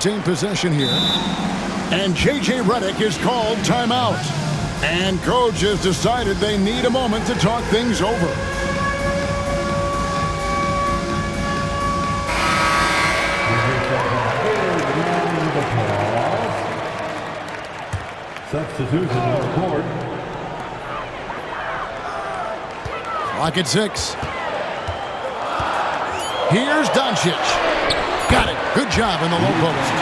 retain possession here. And J.J. Redick is called timeout. And coach has decided they need a moment to talk things over. Substitution on the court. Clock at 6. Here's Doncic. Got it. Good job in the low post.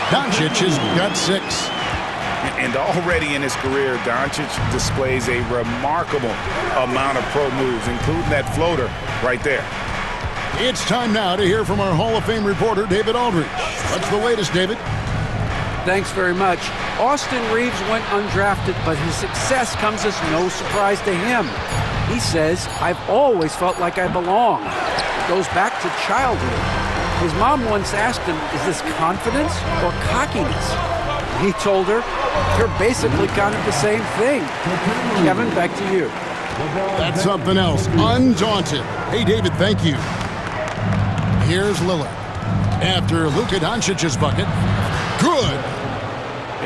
Doncic has got 6. And already in his career, Doncic displays a remarkable amount of pro moves, including that floater right there. It's time now to hear from our Hall of Fame reporter, David Aldridge. What's the latest, David? Thanks very much. Austin Reeves went undrafted, but his success comes as no surprise to him. He says, "I've always felt like I belong." It goes back to childhood. His mom once asked him, "Is this confidence or cockiness?" He told her, "They're basically kind of the same thing." Kevin, back to you. That's something else. Undaunted. Hey, David, thank you. Here's Lillard. After Luka Doncic's bucket. Good.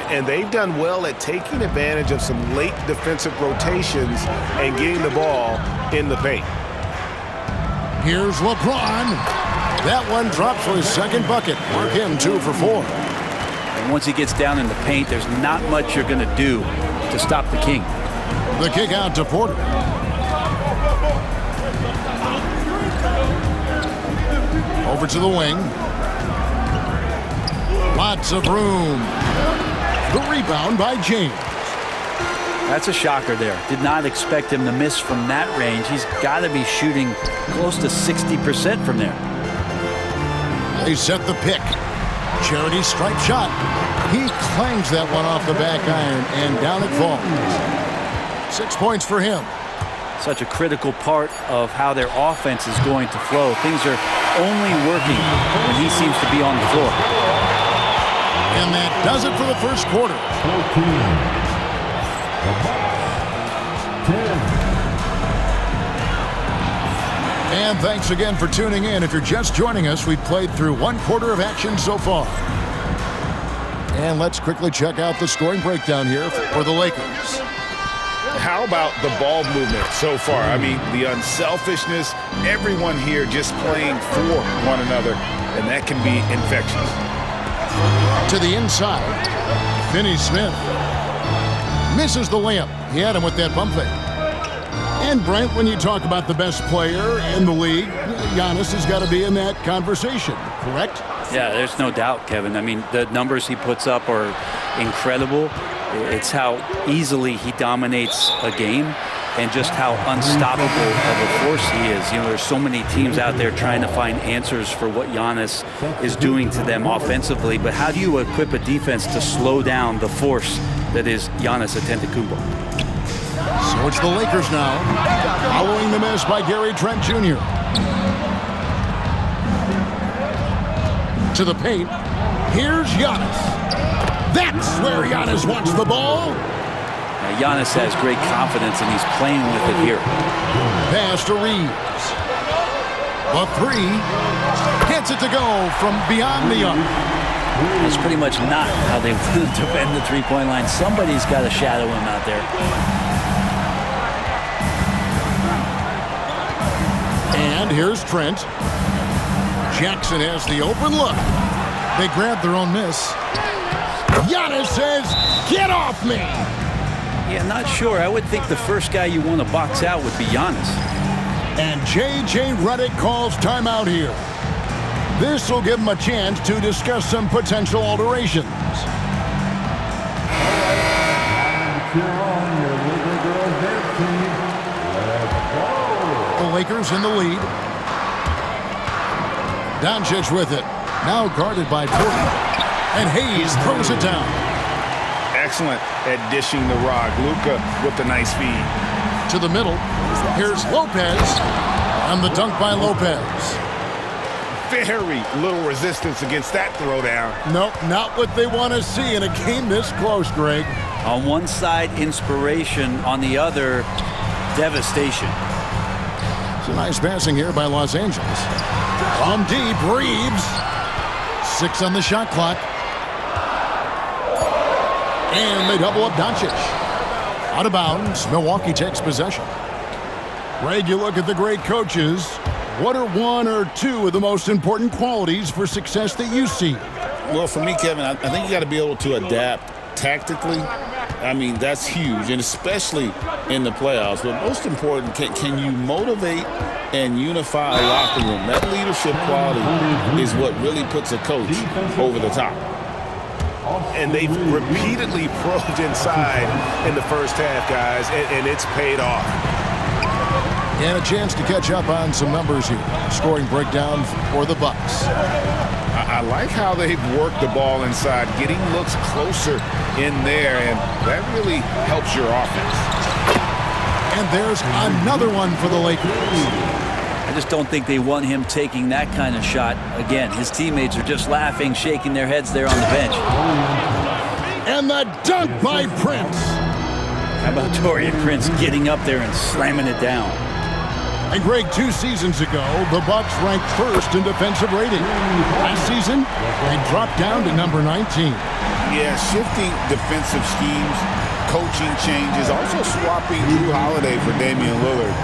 And they've done well at taking advantage of some late defensive rotations and getting the ball in the paint. Here's LeBron. That one drops for his second bucket. Mark him 2 for 4. And once he gets down in the paint, there's not much you're going to do to stop the King. The kick out to Porter. Over to the wing. Lots of room. The rebound by James. That's a shocker there. Did not expect him to miss from that range. He's got to be shooting close to 60% from there. They set the pick. Charity stripe shot. He clangs that one off the back iron, and down it falls. 6 points for him. Such a critical part of how their offense is going to flow. Things are only working when he seems to be on the floor. And that does it for the first quarter. 14. 10. And thanks again for tuning in. If you're just joining us, we've played through 1 quarter of action so far. And let's quickly check out the scoring breakdown here for the Lakers. How about the ball movement so far? I mean, the unselfishness, everyone here just playing for one another, and that can be infectious. To the inside, Finney-Smith misses the layup. He had him with that bump fake. And Brent, when you talk about the best player in the league, Giannis has got to be in that conversation, correct? Yeah, there's no doubt, Kevin. I mean, the numbers he puts up are incredible. It's how easily he dominates a game and just how unstoppable of a force he is. You know, there's so many teams out there trying to find answers for what Giannis is doing to them offensively, but how do you equip a defense to slow down the force that is Giannis Antetokounmpo? So it's the Lakers now, following the miss by Gary Trent Jr. To the paint, here's Giannis. That's where Giannis wants the ball. Now, Giannis has great confidence, and he's playing with it here. Pass to Reeves. A 3. Gets it to go from beyond the arc. That's pretty much not how they want to defend the three-point line. Somebody's got to shadow him out there. And here's Trent. Jackson has the open look. They grab their own miss. Giannis says, "Get off me!" Yeah, not sure. I would think the first guy you want to box out would be Giannis. And J.J. Redick calls timeout here. This will give him a chance to discuss some potential alterations. The Lakers in the lead. Doncic with it. Now guarded by Porter. And Hayes throws it down. Excellent at dishing the rock. Luka with the nice feed. To the middle. Here's Lopez. And the dunk by Lopez. Very little resistance against that throwdown. Nope, not what they want to see in a game this close, Greg. On one side, inspiration. On the other, devastation. It's a nice passing here by Los Angeles. From deep, Reeves. 6 on the shot clock. And they double up Doncic. Out of bounds, Milwaukee takes possession. Greg, you look at the great coaches. What are 1 or 2 of the most important qualities for success that you see? Well, for me, Kevin, I think you got to be able to adapt tactically. I mean, that's huge, and especially in the playoffs. But most important, can you motivate and unify a locker room? That leadership quality is what really puts a coach over the top. And they've repeatedly probed inside in the first half, guys, and it's paid off. And a chance to catch up on some numbers here. Scoring breakdown for the Bucks. I like how they've worked the ball inside, getting looks closer in there, and that really helps your offense. And there's another one for the Lakers. I just don't think they want him taking that kind of shot. Again, his teammates are just laughing, shaking their heads there on the bench. And the dunk by Prince. How about Taurean Prince getting up there and slamming it down? And Greg, 2 seasons ago, the Bucks ranked 1st in defensive rating. Last season, they dropped down to number 19. Yeah, shifting defensive schemes, coaching changes, also swapping Jrue Holiday for Damian Lillard.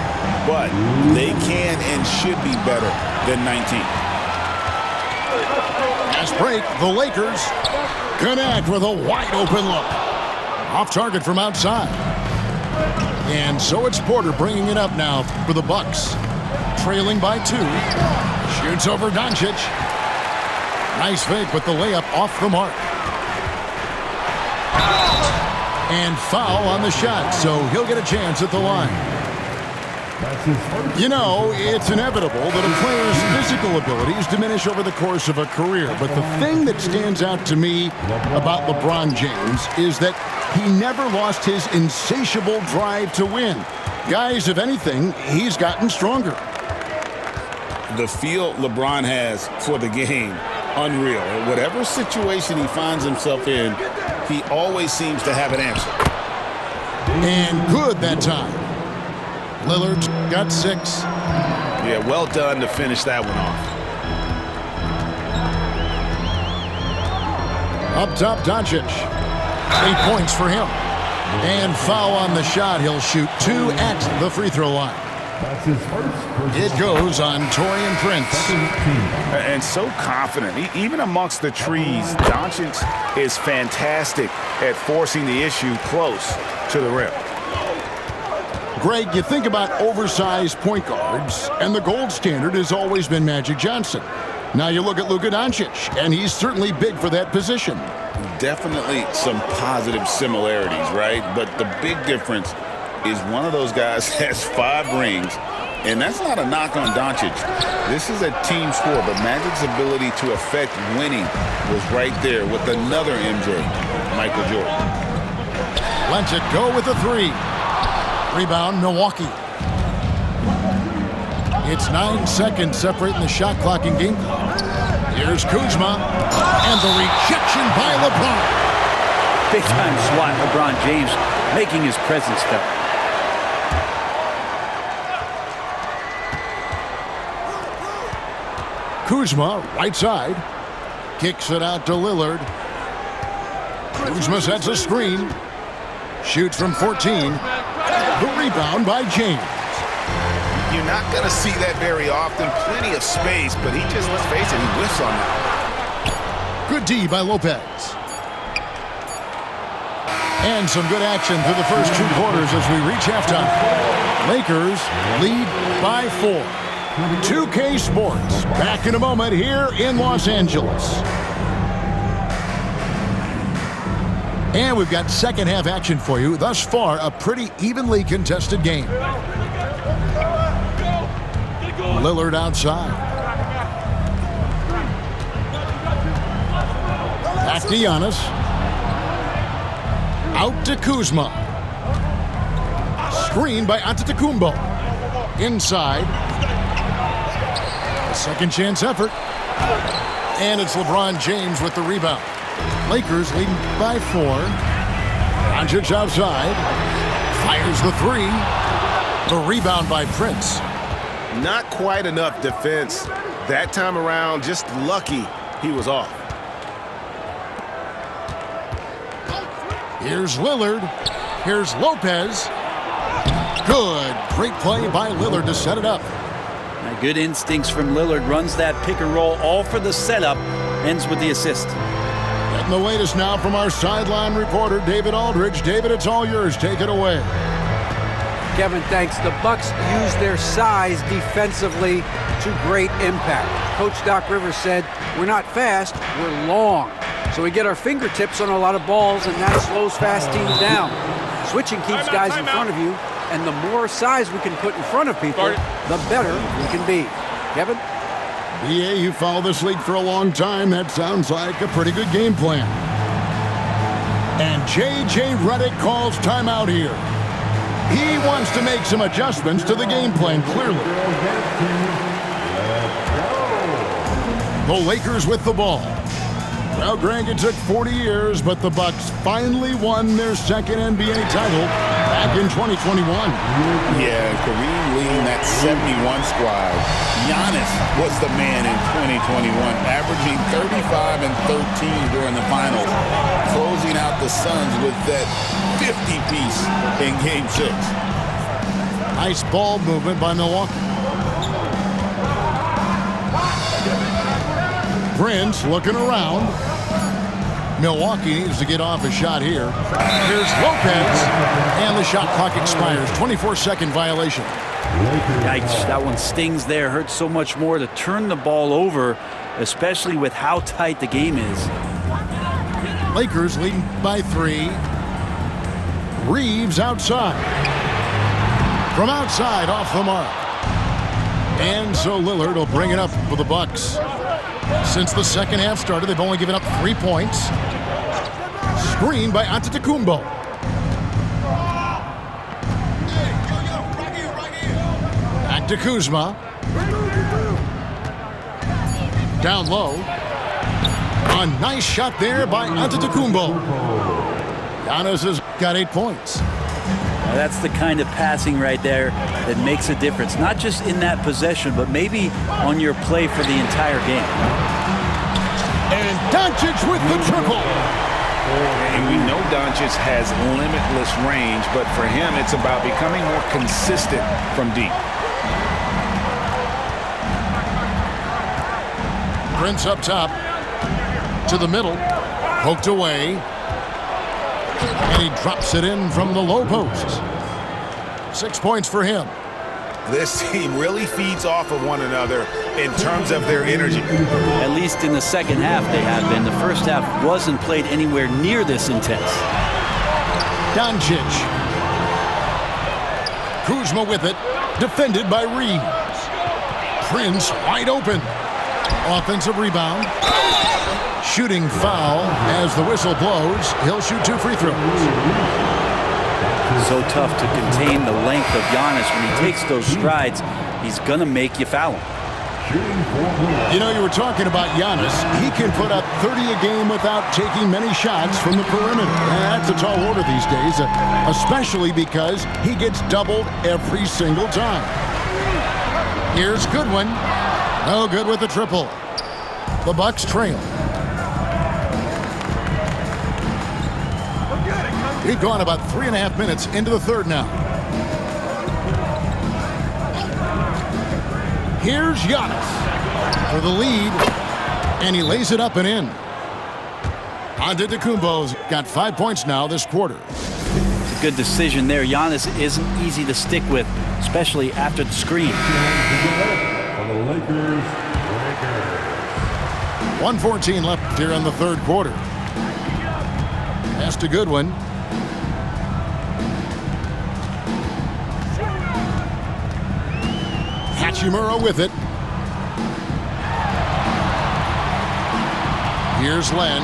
But they can and should be better than 19. Last break, the Lakers connect with a wide open look. Off target from outside. And so it's Porter bringing it up now for the Bucks. Trailing by 2. Shoots over Doncic. Nice fake, but the layup off the mark. And foul on the shot, so he'll get a chance at the line. You know, it's inevitable that a player's physical abilities diminish over the course of a career. But the thing that stands out to me about LeBron James is that he never lost his insatiable drive to win. Guys, if anything, he's gotten stronger. The feel LeBron has for the game, unreal. Whatever situation he finds himself in, he always seems to have an answer. And good that time. Lillard's got 6. Yeah, well done to finish that one off. Up top, Doncic. 8 points for him. And foul on the shot. He'll shoot 2 at the free throw line. That's his first. It goes on Taurean Prince. And so confident. Even amongst the trees, Doncic is fantastic at forcing the issue close to the rim. Greg, you think about oversized point guards, and the gold standard has always been Magic Johnson. Now you look at Luka Doncic, and he's certainly big for that position. Definitely some positive similarities, right? But the big difference is one of those guys has 5 rings, and that's not a knock on Doncic. This is a team sport, but Magic's ability to affect winning was right there with another MJ, Michael Jordan. Lets it go with a 3. Rebound, Milwaukee. It's 9 seconds separating the shot clock and game clock. Here's Kuzma, and the rejection by LeBron. Big time swat, LeBron James making his presence felt. Kuzma, right side, kicks it out to Lillard. Kuzma sets a screen, shoots from 14. The rebound by James. You're not going to see that very often. Plenty of space, but he just, let's face it, he whiffs on that. Good D by Lopez. And some good action through the first 2 quarters as we reach halftime. Lakers lead by 4. 2K Sports back in a moment here in Los Angeles. And we've got second half action for you. Thus far, a pretty evenly contested game. Lillard outside. Back to Giannis. Out to Kuzma. Screen by Antetokounmpo. Inside. A second chance effort. And it's LeBron James with the rebound. Lakers leading by 4. Doncic outside. Fires the 3. The rebound by Prince. Not quite enough defense that time around. Just lucky he was off. Here's Lillard. Here's Lopez. Good. Great play by Lillard to set it up. Good instincts from Lillard. Runs that pick and roll, all for the setup. Ends with the assist. Getting the latest now from our sideline reporter, David Aldridge. David, it's all yours. Take it away. Kevin, thanks. The Bucks use their size defensively to great impact. Coach Doc Rivers said, we're not fast, we're long. So we get our fingertips on a lot of balls, and that slows fast teams down. Switching keeps guys in front of you, and the more size we can put in front of people, the better we can be. Kevin? Yeah, you follow this league for a long time. That sounds like a pretty good game plan. And J.J. Redick calls timeout here. He wants to make some adjustments to the game plan, clearly. The Lakers with the ball. Well, Greg, it took 40 years, but the Bucks finally won their second NBA title back in 2021. Yeah, Kareem leading that 71 squad. Giannis was the man in 2021, averaging 35 and 13 during the finals, closing out the Suns with that 50-piece in Game 6. Nice ball movement by Milwaukee. Prince looking around. Milwaukee needs to get off a shot here. Here's Lopez, and the shot clock expires. 24-second violation. Yikes, that one stings there. Hurts so much more to turn the ball over, especially with how tight the game is. Lakers leading by 3. Reeves outside. From outside, off the mark. And so Lillard will bring it up for the Bucks. Since the second half started, they've only given up 3 points. Screen by Antetokounmpo. Back to Kuzma. Down low. A nice shot there by Antetokounmpo. Giannis has got 8 points. Now that's the kind of passing right there that makes a difference. Not just in that possession, but maybe on your play for the entire game. And Doncic with the triple. And we know Doncic has limitless range, but for him, it's about becoming more consistent from deep. Prince up top. To the middle. Poked away. And he drops it in from the low post. 6 points for him. This team really feeds off of one another in terms of their energy. At least in the second half they have been. The first half wasn't played anywhere near this intense. Doncic. Kuzma with it. Defended by Reeves. Prince wide open. Offensive rebound. Shooting foul as the whistle blows. He'll shoot 2 free throws. So tough to contain the length of Giannis. When he takes those strides, he's going to make you foul him. You know, you were talking about Giannis. He can put up 30 a game without taking many shots from the perimeter. And that's a tall order these days, especially because he gets doubled every single time. Here's Goodwin. No good with the triple. The Bucks trail. We've gone about 3.5 minutes into the third now. Here's Giannis for the lead, and he lays it up and in. Antetokounmpo's got 5 points now this quarter. It's a good decision there. Giannis isn't easy to stick with, especially after the screen. For the Lakers. 1:14 left here in the third quarter. Pass to Goodwin. Hachimura with it. Here's Len.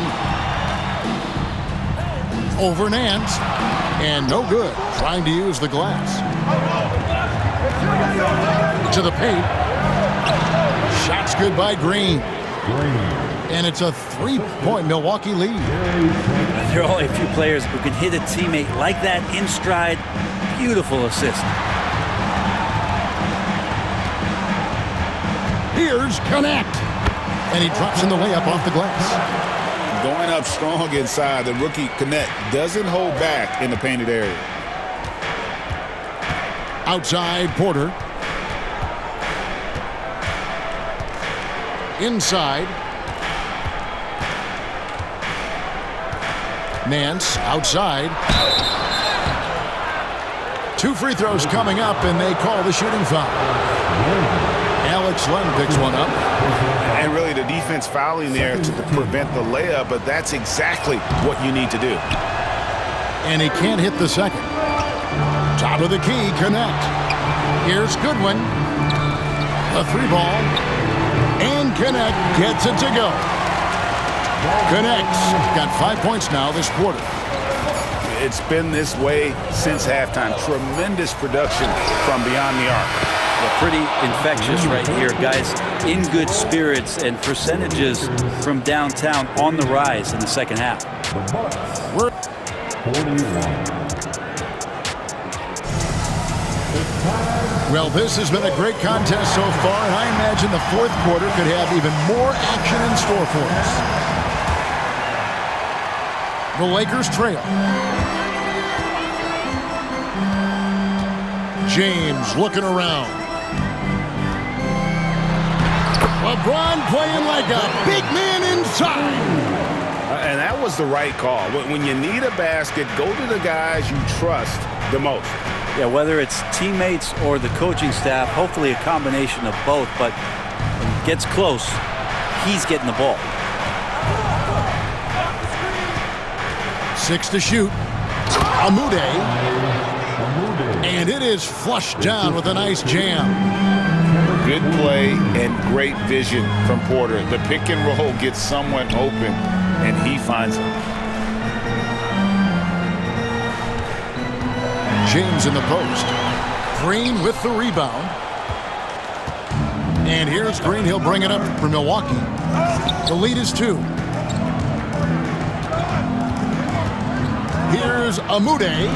Over Nance. And no good. Trying to use the glass. To the paint. Shots good by Green. And it's a 3-point Milwaukee lead. There are only a few players who can hit a teammate like that in stride. Beautiful assist. Here's Connect. And he drops in the layup off the glass. Going up strong inside, the rookie Connect doesn't hold back in the painted area. Outside, Porter. Inside. Nance outside. 2 free throws coming up, and they call the shooting foul. Alex Len picks one up. And really the defense fouling there to prevent the layup, but that's exactly what you need to do. And he can't hit the second. Top of the key, Connect. Here's Goodwin. The 3-ball. And Connect gets it to go. Connect's got 5 points now this quarter. It's been this way since halftime. Tremendous production from beyond the arc. Yeah, pretty infectious right here, guys. In good spirits and percentages from downtown on the rise in the second half. We're 41. Well, this has been a great contest so far, and I imagine the fourth quarter could have even more action in store for us. The Lakers trail. James looking around. LeBron playing like a big man inside. And that was the right call. When you need a basket, go to the guys you trust the most. Yeah, whether it's teammates or the coaching staff, hopefully a combination of both, but when it gets close, he's getting the ball. 6 to shoot. Amude. And it is flushed down with a nice jam. Good play and great vision from Porter. The pick and roll gets someone open, and he finds it. James in the post. Green with the rebound. And here's Green. He'll bring it up for Milwaukee. The lead is 2. Here's Amude.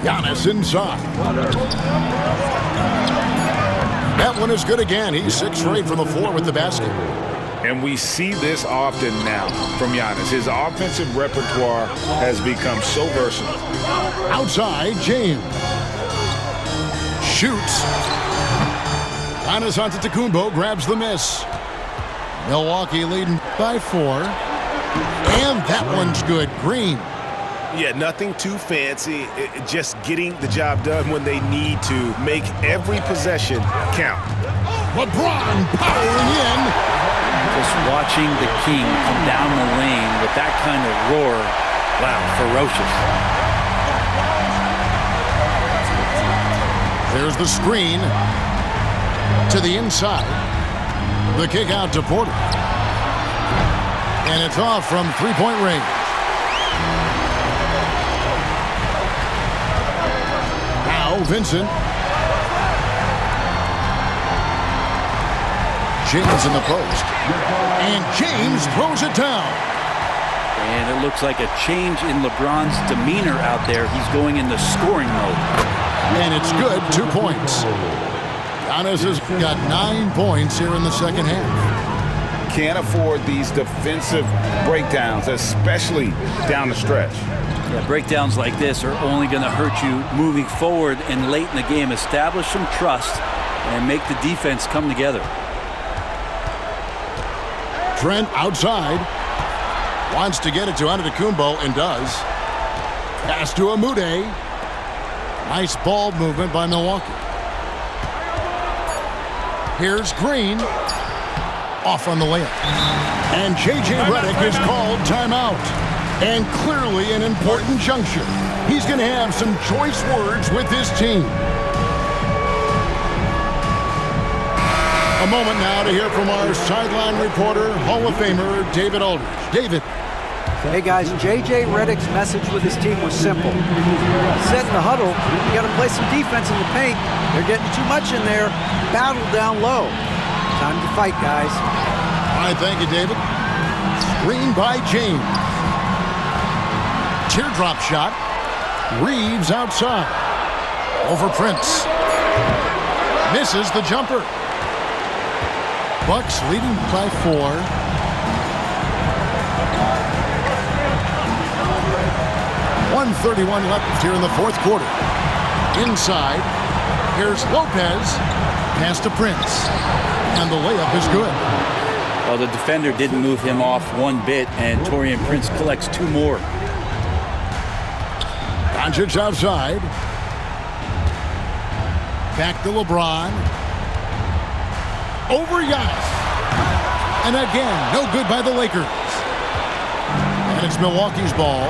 Giannis inside. That one is good again. He's 6 for 8 from the floor with the basket. And we see this often now from Giannis. His offensive repertoire has become so versatile. Outside, James. Shoots. Giannis Antetokounmpo grabs the miss. Milwaukee leading by 4. And that one's good. Green. Yeah, nothing too fancy. Just getting the job done when they need to. Make every possession count. LeBron powering in. Just watching the King come down the lane with that kind of roar, wow, ferocious. There's the screen to the inside. The kick out to Porter. And it's off from 3-point range. Now Vincent. James in the post. And James throws it down. And it looks like a change in LeBron's demeanor out there. He's going into scoring mode. And it's good, 2 points. Giannis has got 9 points here in the second half. Can't afford these defensive breakdowns, especially down the stretch. Yeah, breakdowns like this are only going to hurt you moving forward and late in the game. Establish some trust and make the defense come together. Trent outside. Wants to get it to Antetokounmpo and does. Pass to Amude. Nice ball movement by Milwaukee. Here's Green. Off on the layup. And J.J. Redick is called timeout. And clearly an important juncture. He's going to have some choice words with his team. A moment now to hear from our sideline reporter, Hall of Famer David Aldridge. David. Hey guys, J.J. Redick's message with his team was simple. He said in the huddle, you got to play some defense in the paint. They're getting too much in there. Battle down low. Time to fight, guys. All right, thank you, David. Screen by James. Teardrop shot. Reeves outside. Over Prince. Misses the jumper. Bucks leading by 4. .131 left here in the fourth quarter. Inside, here's Lopez. Pass to Prince. And the layup is good. Well, the defender didn't move him off one bit, and Taurean Prince collects 2 more. Doncic outside. Back to LeBron. Over Giannis. And again, no good by the Lakers. And it's Milwaukee's ball.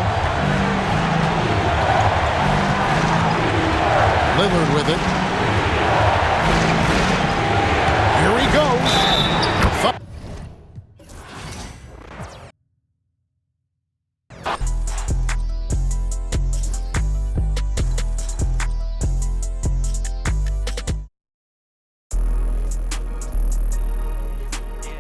Lillard with it. Here he goes.